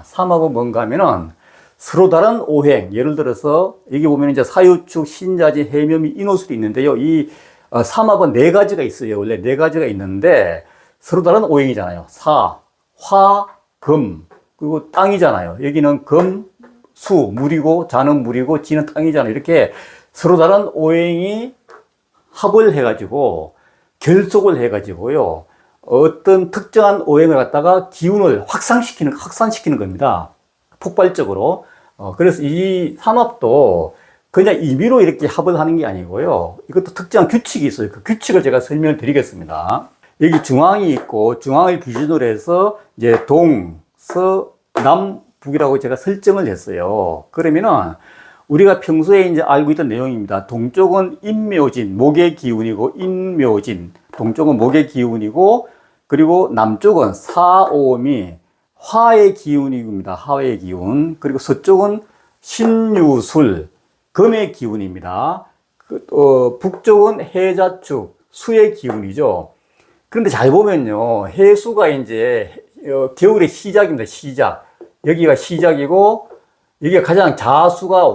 삼합은 뭔가 하면은 서로 다른 오행, 예를 들어서 여기 보면 이제 사유축, 신자진, 해묘미, 인호술이 있는데요. 이 삼합은 네 가지가 있어요. 원래 네 가지가 있는데 서로 다른 오행이잖아요. 사, 화, 금, 그리고 땅이잖아요. 여기는 금, 수, 물이고, 자는 물이고, 지는 땅이잖아요. 이렇게 서로 다른 오행이 합을 해가지고 결속을 해가지고요. 어떤 특정한 오행을 갖다가 기운을 확산시키는 겁니다. 폭발적으로. 그래서 이 삼합도 그냥 임의로 이렇게 합을 하는 게 아니고요. 이것도 특정한 규칙이 있어요. 그 규칙을 제가 설명을 드리겠습니다. 여기 중앙이 있고, 중앙을 기준으로 해서 이제 동, 서, 남, 북이라고 제가 설정을 했어요. 그러면은 우리가 평소에 이제 알고 있던 내용입니다. 동쪽은 인묘진, 목의 기운이고, 인묘진. 동쪽은 목의 기운이고, 그리고 남쪽은 사오미, 화의 기운입니다. 화의 기운. 그리고 서쪽은 신유술, 금의 기운입니다. 북쪽은 해자축, 수의 기운이죠. 그런데 잘 보면요. 해수가 이제 겨울의 시작입니다. 시작. 여기가 시작이고, 여기가 가장 자수가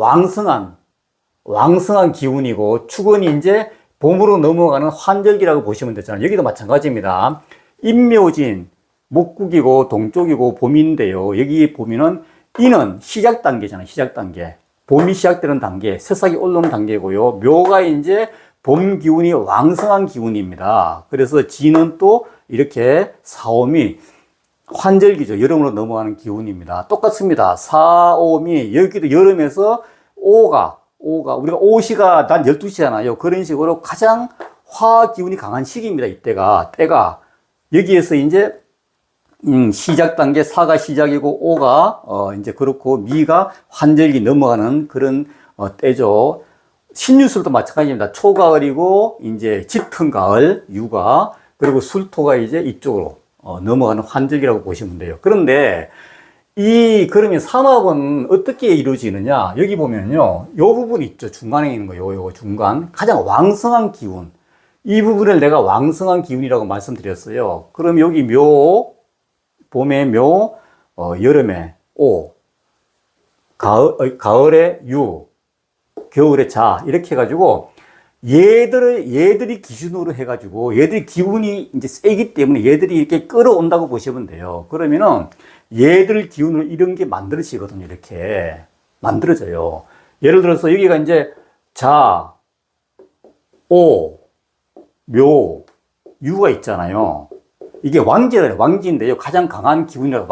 왕성한 기운이고, 축은 이제 봄으로 넘어가는 환절기라고 보시면 되잖아요. 여기도 마찬가지입니다. 인묘진, 목국이고 동쪽이고 봄인데요. 여기 보면은 인은 시작 단계잖아요. 시작 단계. 봄이 시작되는 단계, 새싹이 올라오는 단계고요. 묘가 이제 봄 기운이 왕성한 기운입니다. 그래서 진은 또 이렇게 사오미, 환절기죠. 여름으로 넘어가는 기운입니다. 똑같습니다. 사오미, 여기도 여름에서 오가, 우리가 오시가 난 12시잖아요. 그런 식으로 가장 화 기운이 강한 시기입니다. 때가. 여기에서 이제 시작 단계, 사가 시작이고, 오가, 이제 그렇고, 미가 환절기 넘어가는 그런, 때죠. 신유술도 마찬가지입니다. 초가을이고, 이제 짙은 가을, 유가, 그리고 술토가 이제 이쪽으로, 넘어가는 환절기라고 보시면 돼요. 그런데, 그러면 삼합은 어떻게 이루어지느냐? 여기 보면요. 요 부분 있죠. 중간에 있는 거, 요 중간. 가장 왕성한 기운. 이 부분을 내가 왕성한 기운이라고 말씀드렸어요. 그럼 여기 봄에 묘, 여름에 오, 가을에 유, 겨울에 자, 이렇게 해가지고, 얘들이 기준으로 해가지고, 얘들이 기운이 이제 세기 때문에 얘들이 이렇게 끌어온다고 보시면 돼요. 그러면은, 얘들 기운으로 이런 게 만들어지거든요. 이렇게. 만들어져요. 예를 들어서 여기가 이제 자, 오, 묘, 유가 있잖아요. 이게 왕지인데요. 가장 강한 기운이라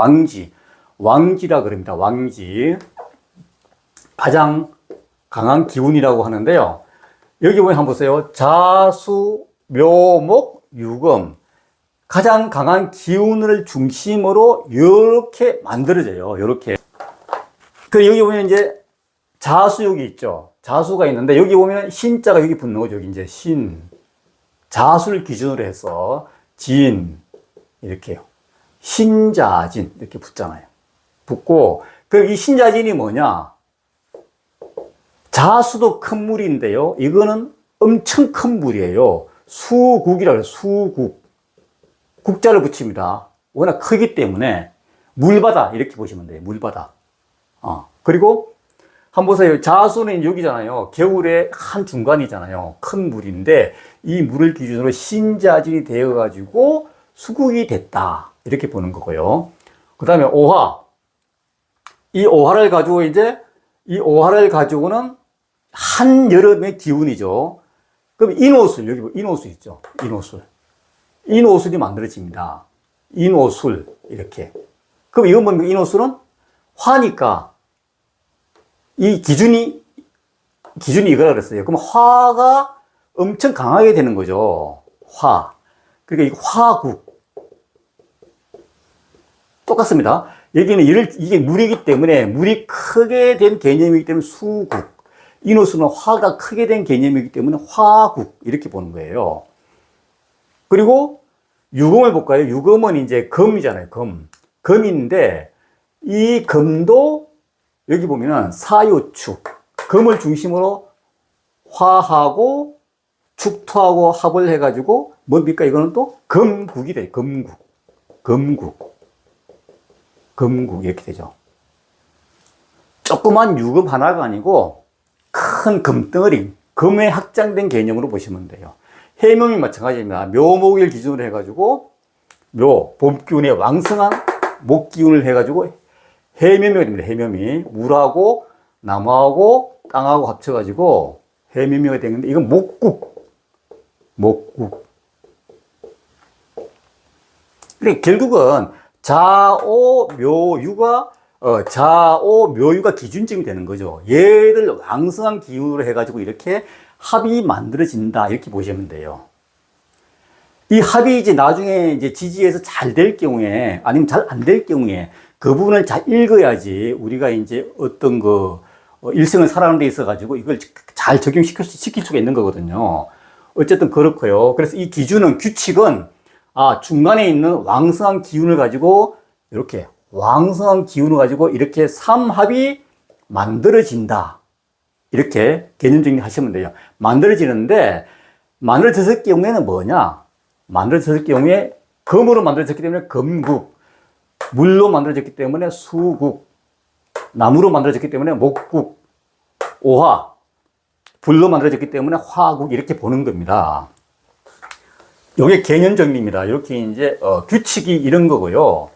왕지라 그럽니다. 왕지. 가장 강한 기운이라고 하는데요. 여기 보면 한번 보세요. 자수, 묘목, 유금. 가장 강한 기운을 중심으로 이렇게 만들어져요. 이렇게. 그 여기 보면 이제 자수욕이 있죠. 자수가 있는데 여기 보면 신자가 여기 붙는 거죠. 여기 이제 신. 자수를 기준으로 해서 진. 이렇게요. 신자진. 이렇게 붙잖아요. 붙고, 그럼 이 신자진이 뭐냐? 자수도 큰 물인데요. 이거는 엄청 큰 물이에요. 수국이라고 해요. 수국. 국자를 붙입니다. 워낙 크기 때문에 물바다 이렇게 보시면 돼요. 물바다. 그리고 한번 보세요. 자수는 여기잖아요. 겨울에 한 중간이잖아요. 큰 물인데 이 물을 기준으로 신자진이 되어가지고 수국이 됐다. 이렇게 보는 거고요. 그 다음에 오화. 이 오화를 가지고는 한여름의 기운이죠. 그럼 인호술, 여기 인호술 있죠. 인호술이 만들어집니다. 인호술, 이렇게. 그럼 이건 뭡니까? 인호술은 화니까, 이 기준이 이거라 그랬어요. 그럼 화가 엄청 강하게 되는 거죠. 화. 그러니까 이 화국. 똑같습니다. 여기는 이게 물이기 때문에, 물이 크게 된 개념이기 때문에 수국. 인호술은 화가 크게 된 개념이기 때문에 화국. 이렇게 보는 거예요. 그리고 유금을 볼까요? 유금은 이제 금이잖아요. 금인데 이 금도 여기 보면은 사유축. 금을 중심으로 화하고 축토하고 합을 해가지고 뭡니까? 이거는 또 금국이 돼요. 금국 이렇게 되죠. 조그만 유금 하나가 아니고 큰 금덩어리, 금에 확장된 개념으로 보시면 돼요. 해묘이 마찬가지입니다. 묘목일 기준으로 해가지고 묘, 봄 기운에 왕성한 목 기운을 해가지고 해묘미가 됩니다. 해묘미. 물하고 나무하고 땅하고 합쳐가지고 해묘미가 되는데 이건 목국. 목국. 그러니까 결국은 자오묘유가 자오묘유가 기준점이 되는 거죠. 얘를 왕성한 기운으로 해가지고 이렇게 합이 만들어진다 이렇게 보시면 돼요. 이 합이 이제 나중에 이제 지지에서 잘 될 경우에 아니면 잘 안 될 경우에 그 부분을 잘 읽어야지 우리가 이제 어떤 일생을 살아가는 데 있어 가지고 이걸 잘 시킬 수가 있는 거거든요. 어쨌든 그렇고요. 그래서 이 기준은 규칙은 중간에 있는 왕성한 기운을 가지고 이렇게 왕성한 기운을 가지고 이렇게 삼합이 만들어진다. 이렇게 개념 정리하시면 돼요. 만들어지는데 만들어졌을 경우에는 뭐냐? 만들어졌을 경우에 금으로 만들어졌기 때문에 금국, 물로 만들어졌기 때문에 수국, 나무로 만들어졌기 때문에 목국, 오화, 불로 만들어졌기 때문에 화국 이렇게 보는 겁니다. 이게 개념 정리입니다. 이렇게 이제 규칙이 이런 거고요.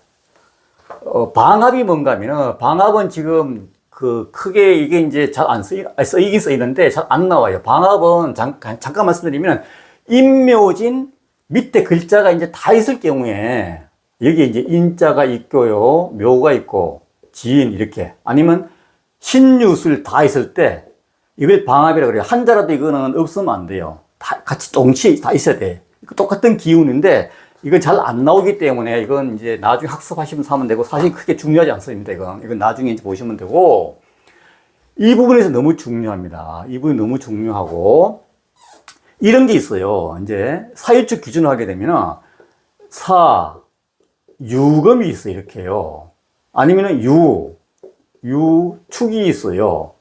방합이 뭔가 하면은 방합은 지금 크게 이게 이제 잘 안 쓰이긴 쓰이는데 잘 안 나와요. 방합은 잠깐 말씀드리면 임묘진 밑에 글자가 이제 다 있을 경우에 여기 이제 인자가 있고요, 묘가 있고 지인 이렇게 아니면 신유술 다 있을 때 이걸 방합이라고 그래요. 한자라도 이거는 없으면 안 돼요. 다 같이 동시에 다 있어야 돼. 똑같은 기운인데 이건 잘 안 나오기 때문에 이건 이제 나중에 학습하시면서 하면 되고 사실 크게 중요하지 않습니다. 이건 나중에 이제 보시면 되고 이 부분에서 너무 중요합니다. 이 부분이 너무 중요하고 이런 게 있어요. 이제 사유축 기준을 하게 되면 유금이 있어요. 이렇게요. 아니면은 유축이 있어요.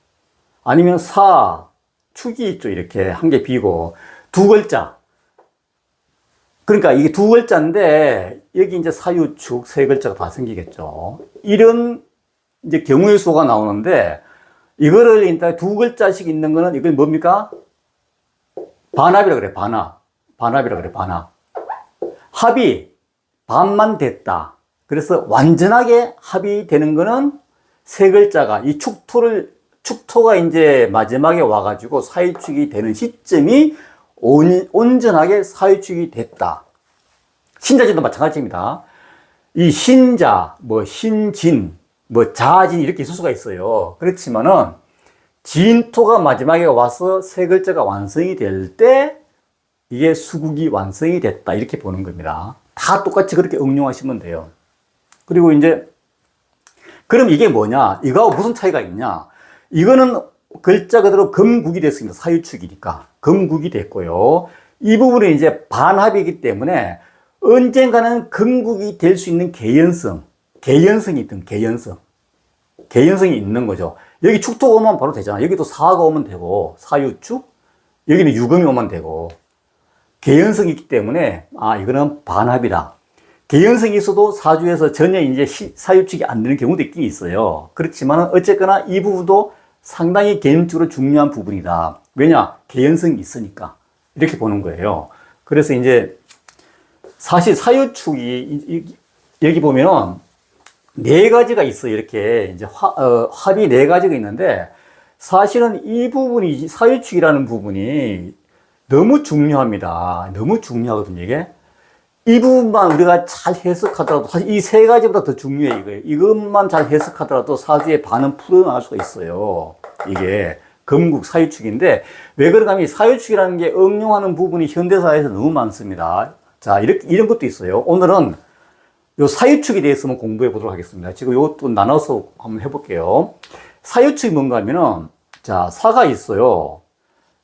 아니면 축이 있죠. 이렇게 한 개 비고 두 글자. 그러니까 이게 두 글자인데 여기 이제 사유축 세 글자가 다 생기겠죠. 이런 이제 경우의 수가 나오는데 이거를 일단 두 글자씩 있는 거는 이건 뭡니까? 반합이라 그래. 반합이라 그래. 반합. 합이 반만 됐다. 그래서 완전하게 합이 되는 거는 세 글자가 이 축토가 이제 마지막에 와가지고 사유축이 되는 시점이 온전하게 사유축이 됐다. 신자진도 마찬가지입니다. 이 신자, 신진, 자진 이렇게 있을 수가 있어요. 그렇지만은 진토가 마지막에 와서 세 글자가 완성이 될 때 이게 수국이 완성이 됐다. 이렇게 보는 겁니다. 다 똑같이 그렇게 응용하시면 돼요. 그리고 이제 그럼 이게 뭐냐? 이거하고 무슨 차이가 있냐? 이거는 글자 그대로 금국이 됐습니다. 사유축이니까. 금국이 됐고요. 이 부분은 이제 반합이기 때문에 언젠가는 금국이 될 수 있는 개연성이 있는 거죠. 여기 축토가 오면 바로 되잖아. 여기도 사가 오면 되고, 사유축, 여기는 유금이 오면 되고, 개연성이 있기 때문에, 이거는 반합이다. 개연성이 있어도 사주에서 전혀 이제 사유축이 안 되는 경우도 있긴 있어요. 그렇지만 어쨌거나 이 부분도 상당히 개념적으로 중요한 부분이다. 왜냐? 개연성이 있으니까. 이렇게 보는 거예요. 그래서 이제 사실 사유축이 여기 보면은 네 가지가 있어요. 이렇게 이제 합이 네 가지가 있는데 사실은 이 부분이 사유축이라는 부분이 너무 중요합니다. 너무 중요하거든요, 이게. 이 부분만 우리가 잘 해석하더라도 사실 이 세 가지보다 더 중요해 이거예요. 이것만 잘 해석하더라도 사주의 반은 풀어나갈 수가 있어요. 이게 금국 사유축인데 왜 그런가 하면 사유축이라는 게 응용하는 부분이 현대사에서 너무 많습니다. 자, 이런 것도 있어요. 오늘은 요 사유축에 대해서 한번 공부해 보도록 하겠습니다. 지금 요것도 나눠서 한번 해볼게요. 사유축이 뭔가 하면은 자, 사가 있어요.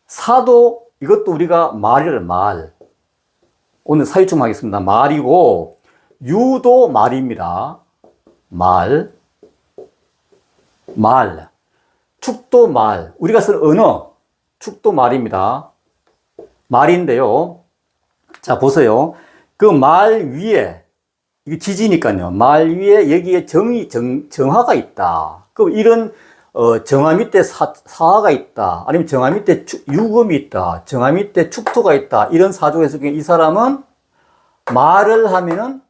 사도 이것도 우리가 말이래 말. 오늘 사유축 하겠습니다. 말이고 유도 말입니다. 말. 축도 말. 우리가 쓰는 언어. 축도 말입니다. 말인데요. 자, 보세요. 그 말 위에 이게 지지니까요. 말 위에 여기에 정화가 있다. 그럼 이런 정화 밑에 사화가 있다. 아니면 정화 밑에 유금이 있다. 정화 밑에 축토가 있다. 이런 사주에서 이 사람은 말을 하면은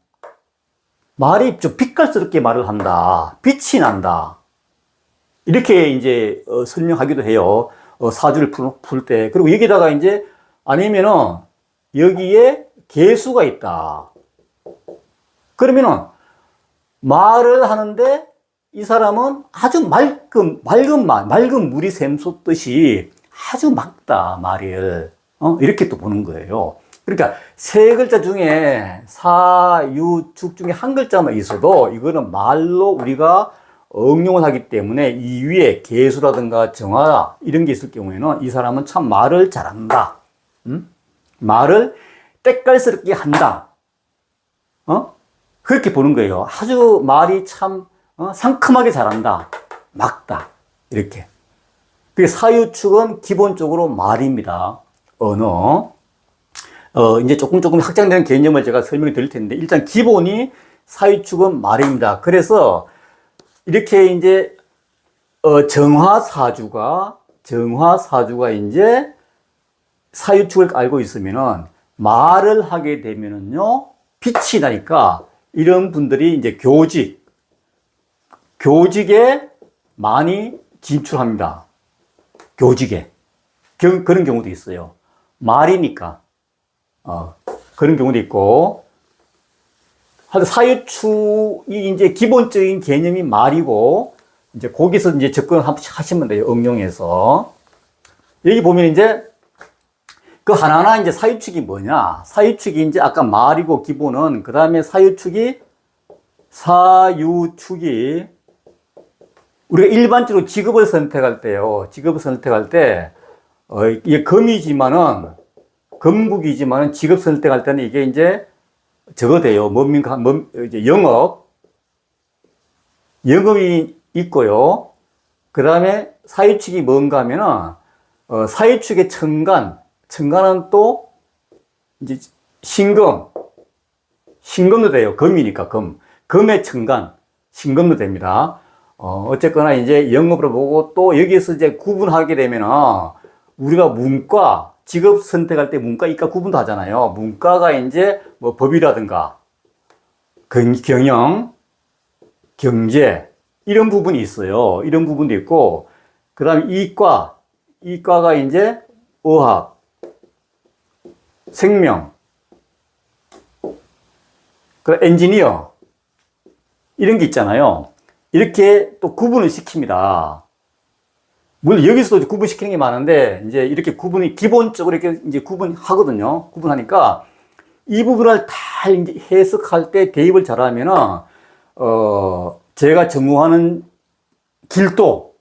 말이 좀 빛깔스럽게 말을 한다. 빛이 난다. 이렇게 이제 설명하기도 해요. 사주를 풀 때. 그리고 여기다가 이제 아니면은 여기에 개수가 있다. 그러면은 말을 하는데 이 사람은 아주 맑은 물이 샘솟듯이 아주 맑다, 말을. 이렇게 또 보는 거예요. 그러니까 세 글자 중에 사, 유, 축 중에 한 글자만 있어도 이거는 말로 우리가 응용을 하기 때문에 이 위에 개수라든가 정화 이런 게 있을 경우에는 이 사람은 참 말을 잘한다. 말을 때깔스럽게 한다. 그렇게 보는 거예요. 아주 말이 참 상큼하게 잘한다. 막다. 이렇게. 그 사유축은 기본적으로 말입니다. 언어. 이제 조금 확장되는 개념을 제가 설명을 드릴 텐데, 일단 기본이 사유축은 말입니다. 그래서 이렇게 이제 정화사주가 이제 사유축을 알고 있으면은 말을 하게 되면은요, 빛이 나니까 이런 분들이 이제 교직에 많이 진출합니다. 교직에. 그런 경우도 있어요. 말이니까. 그런 경우도 있고. 사유축이 이제 기본적인 개념이 말이고, 이제 거기서 이제 접근을 하시면 돼요. 응용해서. 여기 보면 이제 그 하나하나 이제 사유축이 뭐냐. 사유축이 이제 아까 말이고 기본은, 그 다음에 사유축이 우리가 일반적으로 직업을 선택할 때요. 직업을 선택할 때, 이게 금국이지만은 직업 선택할 때는 이게 이제 저거 돼요. 이제 영업이 있고요. 그 다음에 사유축이 뭔가 하면은, 사유축의 천간은 또 이제 신금도 돼요. 금이니까 금의 천간, 신금도 됩니다. 어쨌거나 이제 영업으로 보고 또 여기에서 이제 구분하게 되면은 우리가 직업 선택할 때 문과, 이과 구분도 하잖아요. 문과가 이제 뭐 법이라든가 경영, 경제 이런 부분이 있어요. 이런 부분도 있고, 그 다음에 이과가 이제 의학, 생명, 그 엔지니어 이런 게 있잖아요. 이렇게 또 구분을 시킵니다. 물론 여기서도 구분시키는 게 많은데, 이제 이렇게 기본적으로 이렇게 이제 구분하거든요. 구분하니까 이 부분을 다 이제 해석할 때 대입을 잘하면은, 제가 전공하는 길도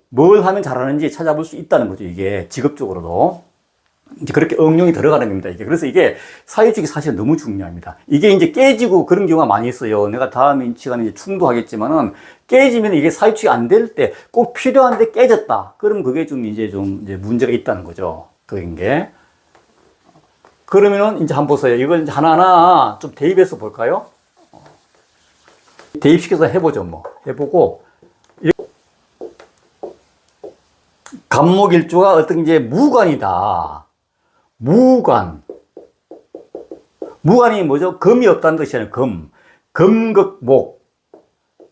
뭘 하면 잘하는지 찾아볼 수 있다는 거죠. 이게 직업적으로도. 이제 그렇게 응용이 들어가는 겁니다. 그래서 이게 사유축이 사실 너무 중요합니다. 이게 이제 깨지고 그런 경우가 많이 있어요. 내가 다음 시간에 이제 충도하겠지만은, 깨지면 이게 사유축이 안 될 때 꼭 필요한데 깨졌다. 그럼 그게 이제 문제가 있다는 거죠. 그런 게. 그러면은 이제 한번 보세요. 이걸 이제 하나하나 좀 대입해서 볼까요? 대입시켜서 해보죠. 해보고. 간목일주가 어떤 이제 무관이다. 무관이 뭐죠? 금이 없다는 뜻이잖아요. 금극목.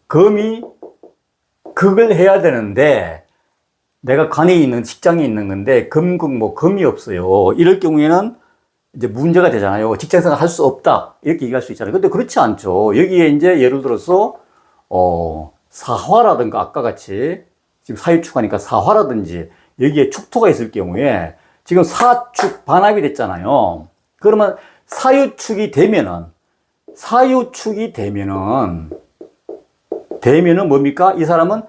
금이 극을 해야 되는데, 내가 관에 있는, 직장에 있는 건데, 금극목, 금이 없어요. 이럴 경우에는 이제 문제가 되잖아요. 직장생활 할 수 없다. 이렇게 얘기할 수 있잖아요. 근데 그렇지 않죠. 여기에 이제 예를 들어서, 사화라든가 아까 같이, 지금 사유축하니까 사화라든지, 여기에 축토가 있을 경우에, 지금 사축 반합이 됐잖아요. 그러면 사유축이 되면은 뭡니까? 이 사람은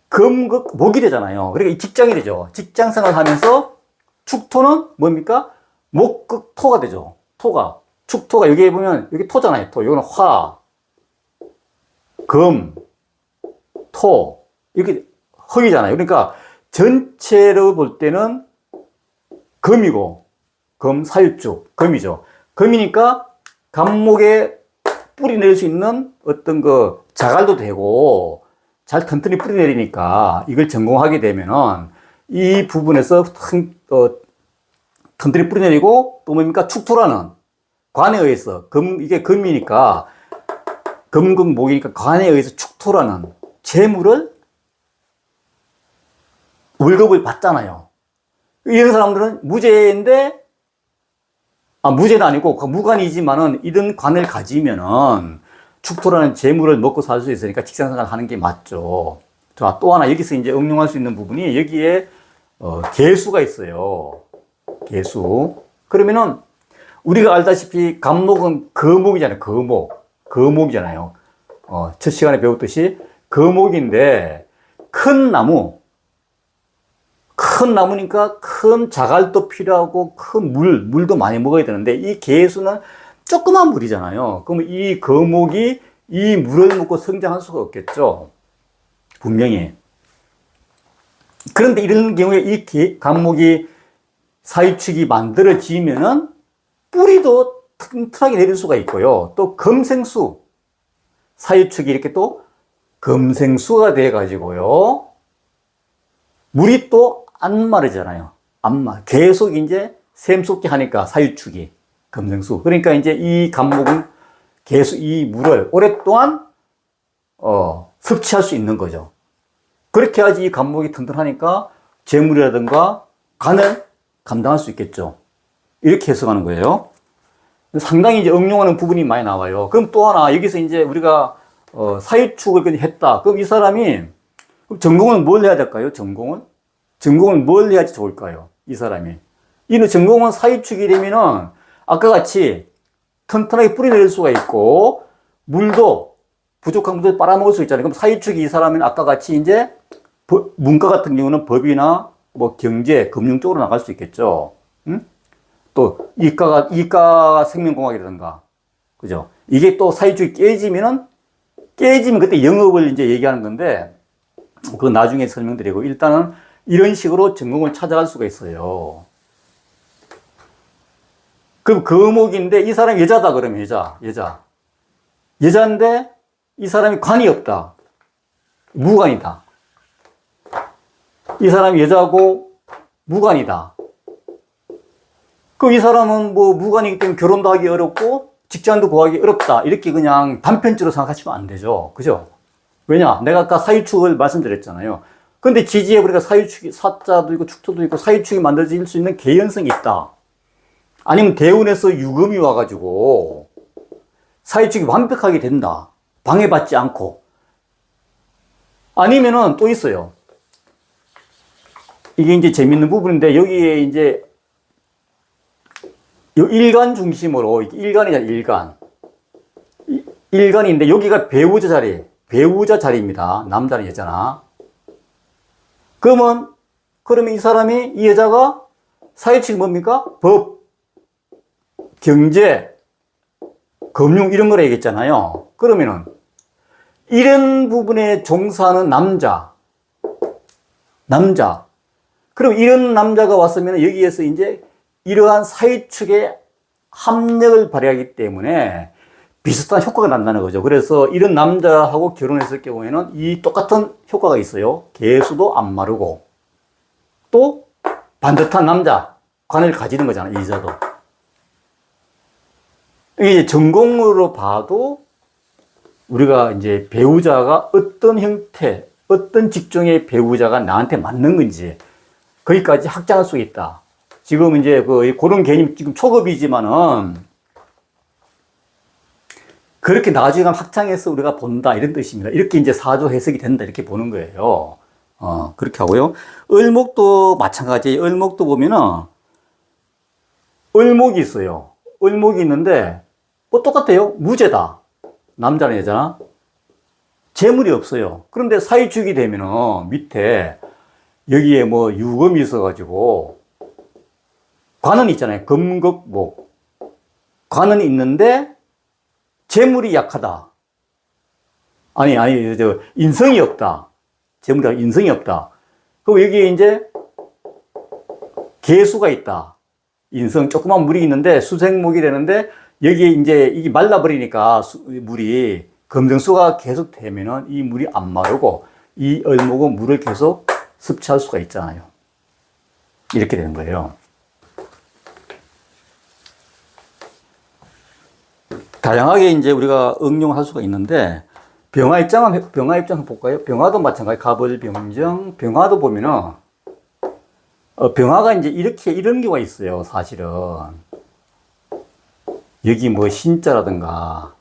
금극목이 되잖아요. 그러니까 이 직장이 되죠. 직장 생활 하면서 축토는 뭡니까? 목극토가 되죠. 축토가 여기 보면 여기 토잖아요. 토. 이거는 화, 금, 토. 이렇게 흙이잖아요. 그러니까 전체로 볼 때는 금이고, 사유축, 금이죠. 금이니까 간목에 뿌리 낼 수 있는 어떤 자갈도 되고, 잘 튼튼히 뿌리내리니까 이걸 전공하게 되면은 이 부분에서 튼튼히 뿌리내리고 또 뭡니까? 축토라는 관에 의해서 이게 금이니까 금목이니까 관에 의해서 축토라는 재물을 월급을 받잖아요. 이런 사람들은 무죄인데 무죄는 아니고 무관이지만은 이런 관을 가지면은 축토라는 재물을 먹고 살 수 있으니까 직장생활 하는 게 맞죠. 자, 또 하나 여기서 이제 응용할 수 있는 부분이 여기에 계수가 있어요. 계수. 그러면은 우리가 알다시피 간목은 거목이잖아요. 거목이잖아요. 첫 시간에 배웠듯이 거목인데 큰 나무니까 큰 자갈도 필요하고 큰 물도 많이 먹어야 되는데 이 계수는 조그만 물이잖아요. 그러면 이 거목이 이 물을 먹고 성장할 수가 없겠죠. 분명히. 그런데 이런 경우에 이 간목이 사유축이 만들어지면은 뿌리도 튼튼하게 내릴 수가 있고요. 또 금생수, 사유축이 이렇게 또 금생수가 돼가지고요. 물이 또 안 마르잖아요. 계속 이제 샘솟게 하니까 사유축이 금생수. 그러니까 이제 이 간목은 계속 이 물을 오랫동안 섭취할 수 있는 거죠. 그렇게 해야지 이 간목이 튼튼하니까 재물이라든가 간을 감당할 수 있겠죠. 이렇게 해석하는 거예요. 상당히 이제 응용하는 부분이 많이 나와요. 그럼 또 하나, 여기서 이제 우리가, 사유축을 했다. 그럼 이 사람이, 전공은 뭘 해야 될까요? 전공을 뭘 해야지 좋을까요? 이 사람이. 이 전공은 사유축이 되면은, 아까 같이 튼튼하게 뿌리내릴 수가 있고, 부족한 물도 빨아먹을 수 있잖아요. 그럼 사유축이 이 사람은 아까 같이 이제, 문과 같은 경우는 법이나 뭐 경제, 금융 쪽으로 나갈 수 있겠죠. 응? 또 이과가 생명공학이라든가, 그죠? 이게 또 사유축이 깨지면 그때 영업을 이제 얘기하는 건데, 그건 나중에 설명드리고, 일단은 이런 식으로 전공을 찾아갈 수가 있어요. 그럼 거목인데 이 사람이 여자다 그러면 여자인데 이 사람이 관이 없다. 무관이다. 이 사람이 여자고 무관이다. 그럼 이 사람은 뭐 무관이기 때문에 결혼도 하기 어렵고 직장도 구하기 어렵다. 이렇게 그냥 단편적으로 생각하시면 안 되죠. 그죠? 왜냐? 내가 아까 사유축을 말씀드렸잖아요. 근데 지지에 우리가 사유축이, 사자도 있고 축토도 있고 사유축이 만들어질 수 있는 개연성이 있다. 아니면 대운에서 유금이 와가지고 사유축이 완벽하게 된다. 방해받지 않고. 아니면은 또 있어요. 이게 이제 재밌는 부분인데 여기에 이제 일간 중심으로, 일간이잖아, 일간. 일간인데 여기가 배우자 자리입니다. 남자는 여자나. 그러면 이 사람이, 이 여자가 사유축이 뭡니까? 법, 경제, 금융 이런 걸 얘기했잖아요. 그러면은 이런 부분에 종사하는 남자. 그럼 이런 남자가 왔으면 여기에서 이제 이러한 사유축의 합력을 발휘하기 때문에 비슷한 효과가 난다는 거죠. 그래서 이런 남자하고 결혼했을 경우에는 이 똑같은 효과가 있어요. 계수도 안 마르고 또 반듯한 남자, 관을 가지는 거잖아요. 이 여자도. 이게 전공으로 봐도 우리가 이제 배우자가 어떤 형태, 어떤 직종의 배우자가 나한테 맞는 건지 거기까지 확장할 수 있다. 지금 이제 그런 개념 지금 초급이지만은 그렇게 나중에 확장해서 우리가 본다 이런 뜻입니다. 이렇게 이제 사조 해석이 된다 이렇게 보는 거예요. 그렇게 하고요. 을목도 마찬가지. 을목도 보면은 을목이 있어요. 을목이 있는데 뭐 똑같아요. 무죄다. 남자나 여자나 재물이 없어요. 그런데 사유축이 되면은 밑에 여기에 뭐 유금이 있어가지고 관은 있잖아요. 금극목. 관은 있는데 재물이 약하다. 인성이 없다. 재물이 인성이 없다. 그리고 여기에 이제 계수가 있다. 인성, 조그만 물이 있는데 수생목이 되는데 여기에 이제 이게 말라버리니까 물이 금생수가 계속 되면은 이 물이 안 마르고 이 을목은 물을 계속 섭취할 수가 있잖아요. 이렇게 되는 거예요. 다양하게 이제 우리가 응용할 수가 있는데, 병화 입장 볼까요? 병화도 마찬가지. 갑을병정. 병화도 보면은, 병화가 이제 이런 경우가 있어요, 사실은. 여기 뭐 신자라든가.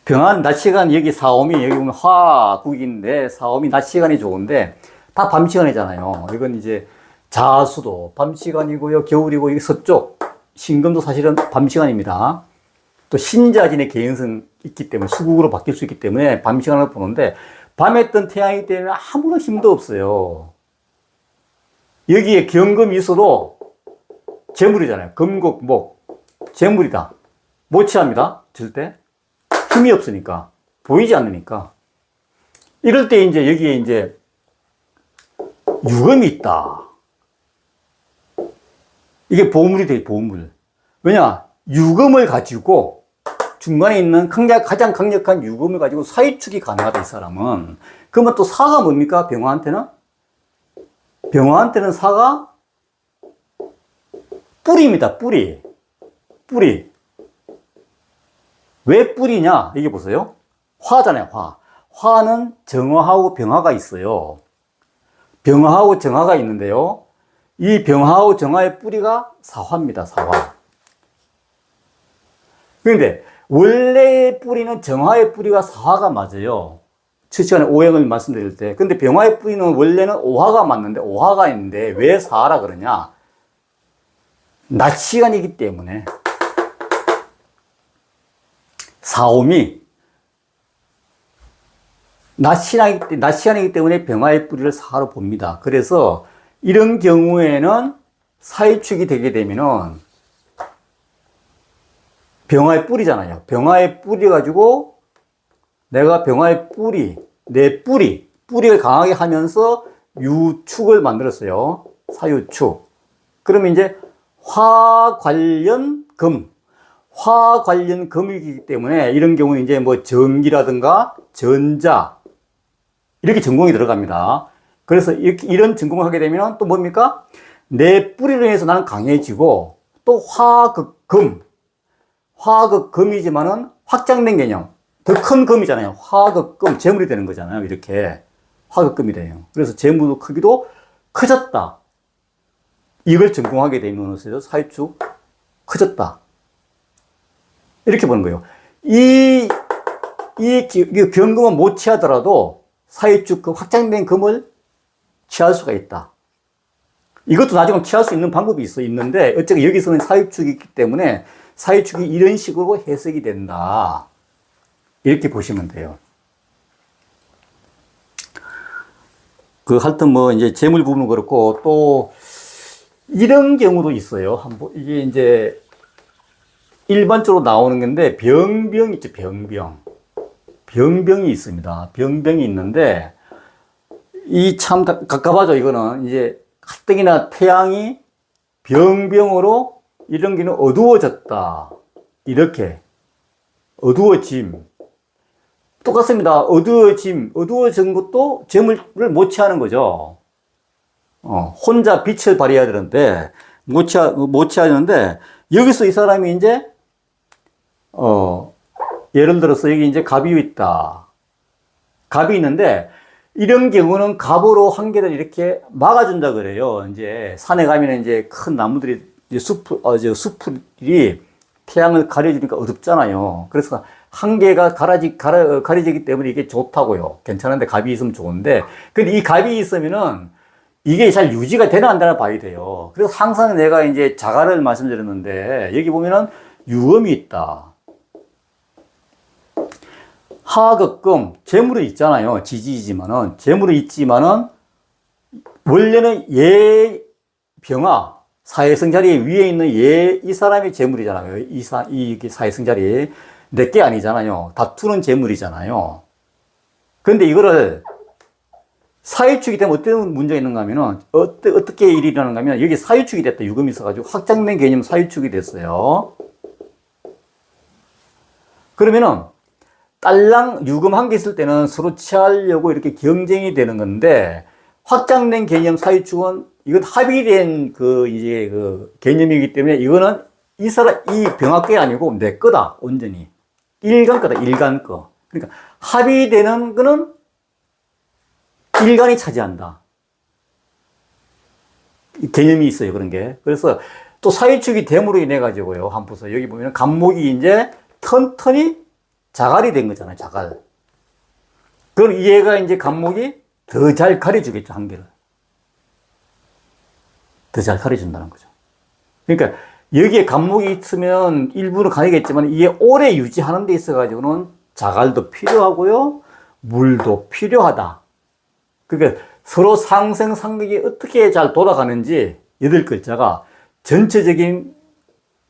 병화는 낮 시간, 여기 사오미, 여기 보면 화국인데, 사오미 낮 시간이 좋은데, 다 밤 시간이잖아요. 이건 이제 자수도 밤 시간이고요. 겨울이고, 여기 서쪽. 신금도 사실은 밤 시간입니다. 또 신자진의 개연성 있기 때문에 수국으로 바뀔 수 있기 때문에 밤 시간을 보는데 밤에 뜬 태양이기 때문에 아무런 힘도 없어요. 여기에 경금이 있어도 재물이잖아요. 금국, 목. 재물이다. 못 취합니다. 절대. 힘이 없으니까. 보이지 않으니까. 이럴 때 이제 여기에 이제 유금이 있다. 이게 보물이 돼, 보물. 왜냐? 유금을 가지고 중간에 있는 가장 강력한 유금을 가지고 사유축이 가능하다, 이 사람은. 그러면 또 사가 뭡니까? 병화한테는? 병화한테는 사가 뿌리입니다, 뿌리. 뿌리. 왜 뿌리냐? 이게 보세요. 화잖아요, 화. 화는 정화하고 병화가 있어요. 병화하고 정화가 있는데요. 이 병화하고 정화의 뿌리가 사화입니다, 사화. 그런데 원래의 뿌리는 정화의 뿌리가 사화가 맞아요. 첫 시간에 오행을 말씀드릴 때. 근데 병화의 뿌리는 원래는 오화가 맞는데, 오화가 있는데 왜 사화라 그러냐? 낮 시간이기 때문에. 사오미. 낮 시간이기 때문에 병화의 뿌리를 사화로 봅니다. 그래서 이런 경우에는 사유축이 되게 되면은 병화의 뿌리잖아요. 병화의 뿌리 가지고 내가 병화의 뿌리, 내 뿌리를 강하게 하면서 유축을 만들었어요. 사유축. 그러면 이제 화 관련 금. 화 관련 금이기 때문에 이런 경우는 이제 뭐 전기라든가 전자 이렇게 전공이 들어갑니다. 그래서 이런 전공을 하게 되면 또 뭡니까? 내 뿌리로 인해서 나는 강해지고 또 화극금. 화극금이지만은 확장된 개념. 더 큰 금이잖아요. 화극금. 재물이 되는 거잖아요. 이렇게. 화극금이 돼요. 그래서 재물도 크기도 커졌다. 이걸 전공하게 되면 사유축 커졌다. 이렇게 보는 거예요. 이 경금은 못 취하더라도 사유축 그 확장된 금을 취할 수가 있다. 이것도 나중에 취할 수 있는 방법이 있는데, 어쨌든 여기서는 사유축이 있기 때문에 사유축이 이런 식으로 해석이 된다. 이렇게 보시면 돼요. 하여튼 이제 재물 부분은 그렇고, 또, 이런 경우도 있어요. 이게 이제, 일반적으로 나오는 건데, 병병 있죠, 병병. 병병이 있습니다. 병병이 있는데, 이 참 갑갑하죠, 이거는. 이제, 가뜩이나 태양이 병병으로 이런 게는 어두워졌다. 이렇게. 어두워짐. 똑같습니다. 어두워진 것도 재물을 못 취하는 거죠. 혼자 빛을 발휘해야 되는데, 못 취하는데, 여기서 이 사람이 이제, 예를 들어서 여기 이제 갑이 있다. 갑이 있는데, 이런 경우는 갑으로 한 개를 이렇게 막아준다 그래요. 이제 산에 가면 이제 큰 나무들이 숲이 태양을 가려주니까 어둡잖아요. 그래서 한 개가 가려지기 때문에 이게 좋다고요. 괜찮은데 갑이 있으면 좋은데, 근데 이 갑이 있으면은 이게 잘 유지가 되나 안 되나 봐야 돼요. 그래서 항상 내가 이제 자가를 말씀드렸는데, 여기 보면은 유금이 있다. 하극금, 재물이 있잖아요. 지지지만은, 재물이 있지만은, 원래는 병화, 사회성 자리 위에 있는 이 사람이 재물이잖아요. 이 사회성 자리. 내게 아니잖아요. 다투는 재물이잖아요. 근데 이거를 사유축이 되면 어떤 문제가 있는가 하면은, 어떻게 일이 일어나는가 하면, 여기 사유축이 됐다. 유금이 있어가지고 확장된 개념 사유축이 됐어요. 그러면은, 딸랑 유금 한 개 있을 때는 서로 취하려고 이렇게 경쟁이 되는 건데, 확장된 개념 사유축은 이건 합의된 이제 개념이기 때문에 이거는 이 병합계 아니고 내 거다, 온전히. 일간 거다, 일간 거. 그러니까 합의되는 거는 일간이 차지한다. 개념이 있어요, 그런 게. 그래서 또 사유축이 됨으로 인해 가지고요, 한부서 여기 보면 간목이 이제 턴턴이 자갈이 된 거잖아요, 자갈. 그럼 얘가 이제 간목이 더 잘 가려주겠죠, 한계를. 더 잘 가려준다는 거죠. 그러니까 여기에 간목이 있으면 일부는 가리겠지만 이게 오래 유지하는 데 있어가지고는 자갈도 필요하고요, 물도 필요하다. 그러니까 서로 상생상극이 어떻게 잘 돌아가는지 8글자가 전체적인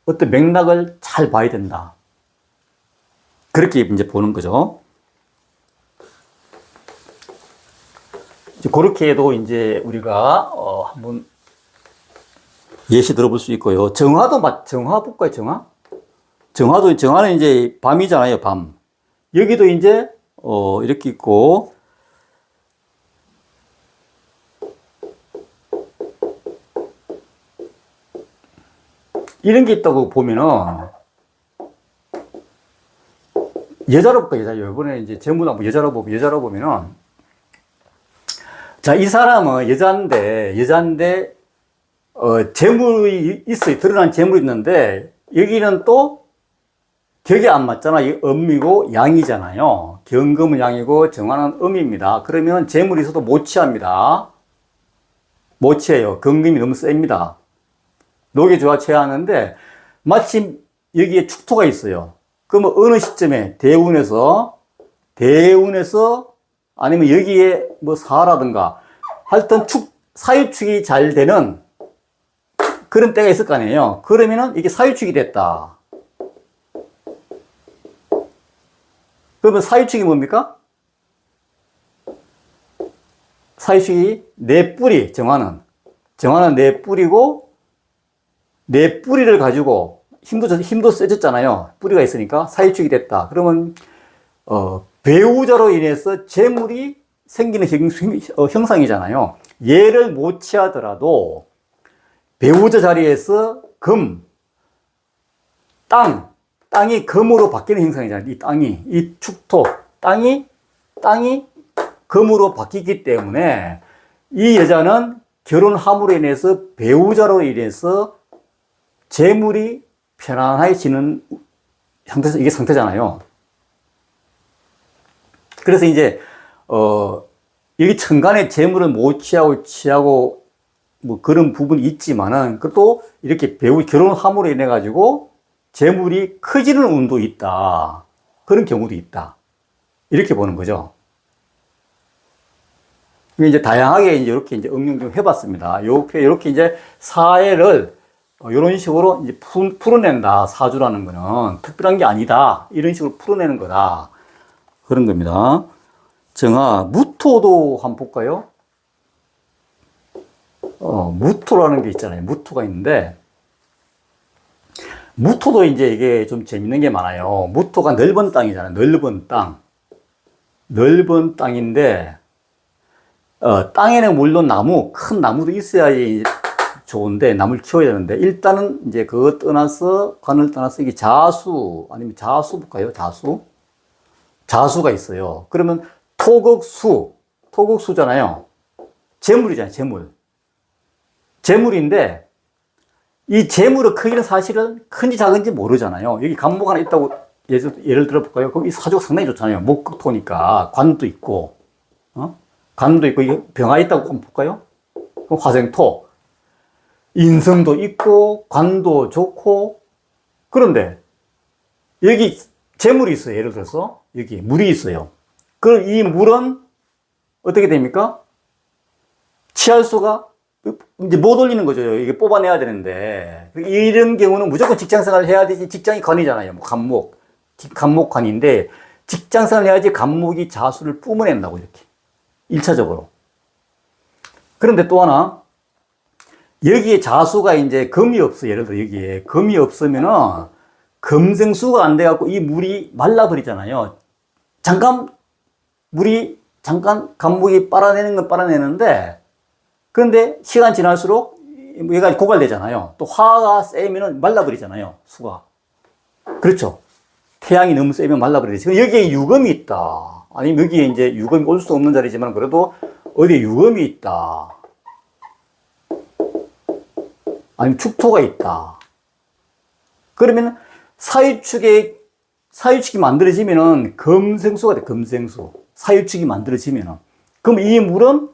어떤 맥락을 잘 봐야 된다. 그렇게 이제 보는 거죠. 그렇게도 이제 우리가 한번 예시 들어볼 수 있고요. 정화 볼까요? 정화는 이제 밤이잖아요, 밤. 여기도 이제 이렇게 있고, 이런 게 있다고 보면은, 여자로 볼까, 여자. 이번에 이제 전문하고 여자로 보면은, 자, 이 사람은 여자인데, 재물이 있어요. 드러난 재물이 있는데, 여기는 또 격이 안 맞잖아. 이 음이고 양이잖아요. 경금은 양이고 정화는 음입니다. 그러면 재물이 있어도 못 취합니다. 못 취해요. 경금이 너무 셉니다. 녹에 좋아 취하는데, 마침 여기에 축토가 있어요. 그러면 어느 시점에 대운에서 아니면 여기에 뭐 사라든가 하여튼 사유축이 잘 되는 그런 때가 있을 거 아니에요. 그러면은 이게 사유축이 됐다. 그러면 사유축이 뭡니까? 사유축이 내 뿌리, 정화는 내 뿌리고, 내 뿌리를 가지고 힘도 세졌잖아요. 뿌리가 있으니까 사유축이 됐다. 그러면 배우자로 인해서 재물이 생기는 형상이잖아요. 얘를 못 취하더라도 배우자 자리에서 땅이 금으로 바뀌는 형상이잖아요. 이 축토, 땅이 금으로 바뀌기 때문에 이 여자는 결혼함으로 인해서 배우자로 인해서 재물이 편안해지는 이게 상태잖아요. 그래서 이제, 여기 천간에 재물을 못 취하고, 뭐 그런 부분이 있지만은, 그것도 이렇게 결혼함으로 인해가지고 재물이 커지는 운도 있다. 그런 경우도 있다. 이렇게 보는 거죠. 이제 다양하게 이렇게 응용 좀 해봤습니다. 이렇게 이제 사회를 이런 식으로 이제 풀어낸다. 사주라는 거는 특별한 게 아니다. 이런 식으로 풀어내는 거다. 그런 겁니다. 정화, 무토도 한번 볼까요? 무토라는 게 있잖아요. 무토가 있는데, 무토도 이제 이게 좀 재밌는 게 많아요. 무토가 넓은 땅이잖아요. 넓은 땅인데, 땅에는 물론 큰 나무도 있어야 좋은데, 나무를 키워야 되는데, 일단은 이제 그거 떠나서, 관을 떠나서 이게 아니면 자수 볼까요? 자수가 있어요. 그러면 토극수잖아요. 재물이잖아요, 재물인데, 이 재물의 크기는 사실은 큰지 작은지 모르잖아요. 여기 간목 하나 있다고 예를 들어볼까요? 그럼 이 사주가 상당히 좋잖아요. 목극토니까. 관도 있고, 관도 있고, 이게 병화 있다고 한번 볼까요? 그럼 화생토. 인성도 있고, 관도 좋고, 그런데 여기 재물이 있어요. 예를 들어서 여기 물이 있어요. 그럼 이 물은 어떻게 됩니까? 취할 수가 이제 못 올리는 거죠. 이게 뽑아내야 되는데, 이런 경우는 무조건 직장 생활을 해야 되지. 직장이 관이잖아요. 뭐 간목관인데 직장 생활을 해야지 간목이 자수를 뿜어낸다고 이렇게 1차적으로. 그런데 또 하나, 여기에 자수가 이제 금이 없어. 예를 들어 여기에 금이 없으면은 금생수가 안 돼갖고 이 물이 말라버리잖아요. 잠깐 물이 잠깐 감목이 빨아내는 건 빨아내는데, 그런데 시간 지날수록 얘가 고갈되잖아요. 또 화가 세면은 말라버리잖아요, 수가. 그렇죠. 태양이 너무 세면 말라버리지. 지금 여기에 유금이 있다. 아니면 여기에 이제 유금이 올 수 없는 자리지만 그래도 어디에 유금이 있다. 아니면 축토가 있다. 그러면 사유축이 만들어지면은 금생수가 돼, 금생수. 사유축이 만들어지면은. 그럼 이 물은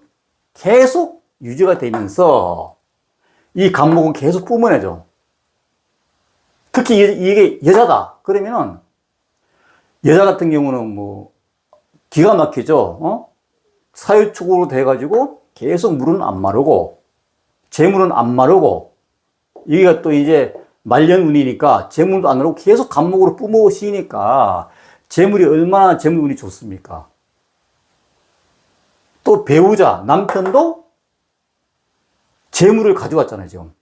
계속 유지가 되면서 이 감목은 계속 뿜어내죠. 특히 이게 여자다. 그러면은 여자 같은 경우는 뭐 기가 막히죠. 사유축으로 돼가지고 계속 물은 안 마르고 재물은 안 마르고 여기가 또 이제 말년운이니까 재물도 안 마르고 계속 감목으로 뿜어오시니까 재물이 얼마나 재물운이 좋습니까? 또 배우자, 남편도 재물을 가져왔잖아요, 지금.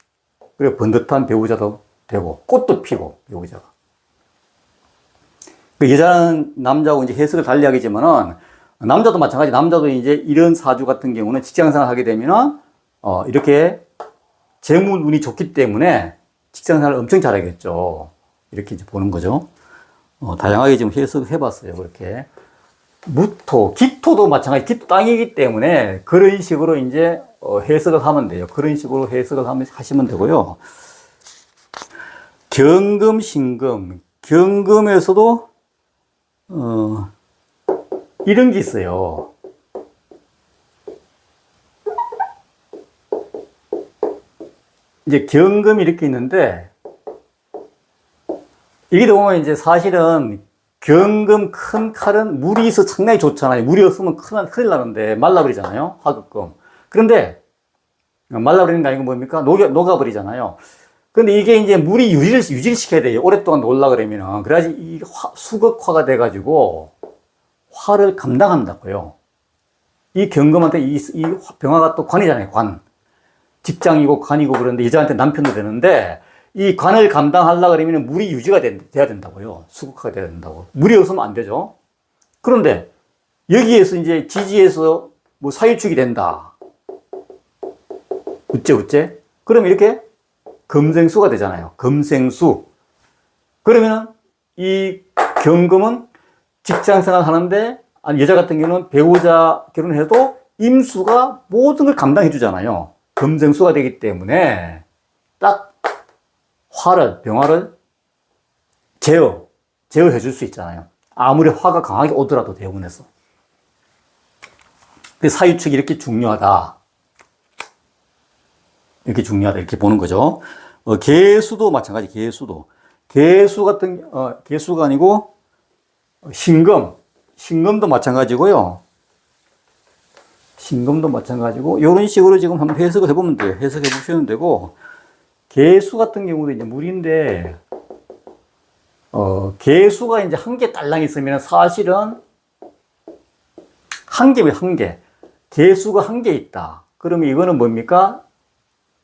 그래, 번듯한 배우자도 되고, 꽃도 피고, 배우자가. 그 여자는 남자하고 이제 해석을 달리 하겠지만은, 남자도 마찬가지, 남자도 이제 이런 사주 같은 경우는 직장 생활 하게 되면은, 이렇게 재물운이 좋기 때문에 직장 생활을 엄청 잘하겠죠. 이렇게 이제 보는 거죠. 다양하게 지금 해석을 해봤어요, 그렇게. 무토, 기토도 마찬가지, 기토 땅이기 때문에 그런 식으로 이제 해석을 하면 돼요. 그런 식으로 해석을 하시면 되고요. 경금, 신금. 경금에서도, 이런 게 있어요. 이제 경금이 이렇게 있는데, 이게 보면 이제 사실은 경금 큰 칼은 물이 있어 상당히 좋잖아요. 물이 없으면 큰일 나는데 말라버리잖아요. 화급금. 그런데 말라버리는 게 아니고 뭡니까? 녹아버리잖아요. 근데 이게 이제 물이 유지를 시켜야 돼요. 오랫동안 놀라 그러면은. 그래야지 이 수극화가 돼가지고 화를 감당한다고요. 이 경금한테 이 병화가 또 관이잖아요. 관. 직장이고 관이고 그런데 여자한테 남편도 되는데 이 관을 감당하려고 그러면 물이 유지가 돼야 된다고요. 수국화가 돼야 된다고. 물이 없으면 안 되죠. 그런데 여기에서 이제 지지에서 뭐 사유축이 된다. 우째. 그러면 이렇게 금생수가 되잖아요. 금생수. 그러면은 이 경금은 직장 생활 하는데, 아니 여자 같은 경우는 배우자 결혼해도 임수가 모든 걸 감당해 주잖아요. 금생수가 되기 때문에 딱 병화를 제어해 줄 수 있잖아요. 아무리 화가 강하게 오더라도 대운에서. 사유축이 이렇게 중요하다. 이렇게 보는 거죠. 개수도 마찬가지, 개수도. 개수가 아니고, 신금도 마찬가지고요. 신금도 마찬가지고, 이런 식으로 지금 한번 해석을 해보면 돼요. 해석해 보시면 되고, 개수 같은 경우도 이제 물인데, 개수가 이제 한 개 딸랑 있으면 사실은 한 개. 개수가 한 개 있다. 그러면 이거는 뭡니까?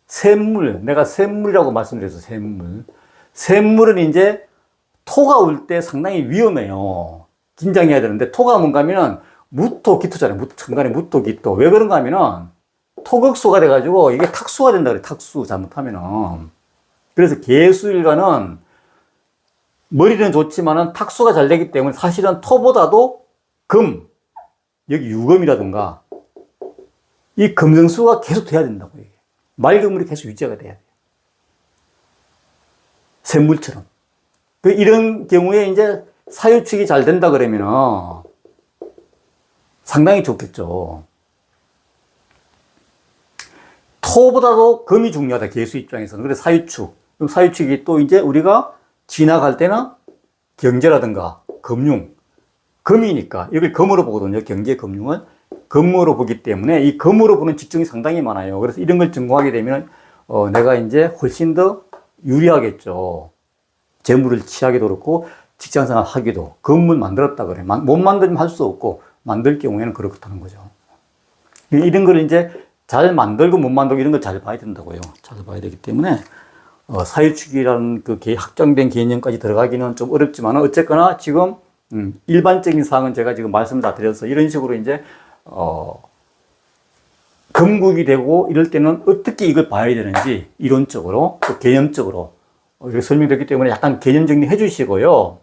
샘물. 내가 샘물이라고 말씀드렸어, 샘물. 샘물은 이제 토가 올 때 상당히 위험해요. 긴장해야 되는데, 토가 뭔가 하면은 무토, 기토잖아요. 천간에 무토, 기토. 왜 그런가 하면은 토극수가 돼가지고 이게 탁수가 된다 그래, 탁수. 잘못하면은. 그래서 개수일간은 머리는 좋지만은 탁수가 잘 되기 때문에 사실은 토보다도 여기 유금이라든가 이 금생수가 계속 돼야 된다고 얘기해요. 맑은 물이 계속 유지가 돼야 돼요. 샘물처럼. 이런 경우에 이제 사유축이 잘 된다 그러면은 상당히 좋겠죠. 토보다도 금이 중요하다, 개수 입장에서는. 그래서 사유축. 사유축이 또 이제 우리가 지나갈 때는 경제라든가 금융, 금이니까 여기 금으로 보거든요. 경제, 금융은 금으로 보기 때문에 이 금으로 보는 직종이 상당히 많아요. 그래서 이런 걸 전공하게 되면 내가 이제 훨씬 더 유리하겠죠. 재물을 취하기도 그렇고 직장생활 하기도. 금을 만들었다 그래. 못 만들면 할 수 없고 만들 경우에는 그렇다는 거죠. 이런 걸 이제 잘 만들고 못 만들고 이런 걸 잘 봐야 된다고요. 잘 봐야 되기 때문에 사유축이라는 그 확정된 개념까지 들어가기는 좀 어렵지만 어쨌거나 지금 일반적인 사항은 제가 지금 말씀을 다 드려서 이런 식으로 이제, 건국이 되고 이럴 때는 어떻게 이걸 봐야 되는지 이론적으로 또 개념적으로 이렇게 설명드렸기 때문에 약간 개념 정리해 주시고요.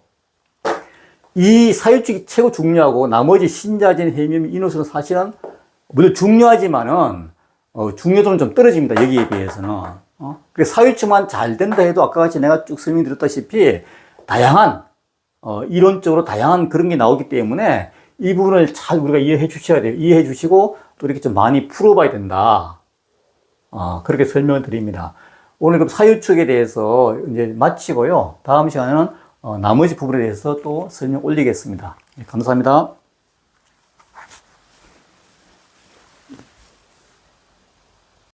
이 사유축이 최고 중요하고 나머지 신자진, 해미음, 이노스는 사실은 물론 중요하지만은 중요도는 좀 떨어집니다. 여기에 비해서는. 그래서 사유축만 잘 된다 해도 아까 같이 내가 쭉 설명드렸다시피 다양한 이론적으로 다양한 그런 게 나오기 때문에 이 부분을 잘 우리가 이해해 주셔야 돼요. 이해해 주시고 또 이렇게 좀 많이 풀어봐야 된다. 그렇게 설명을 드립니다. 오늘 그럼 사유축에 대해서 이제 마치고요. 다음 시간에는 나머지 부분에 대해서 또 설명 올리겠습니다. 감사합니다.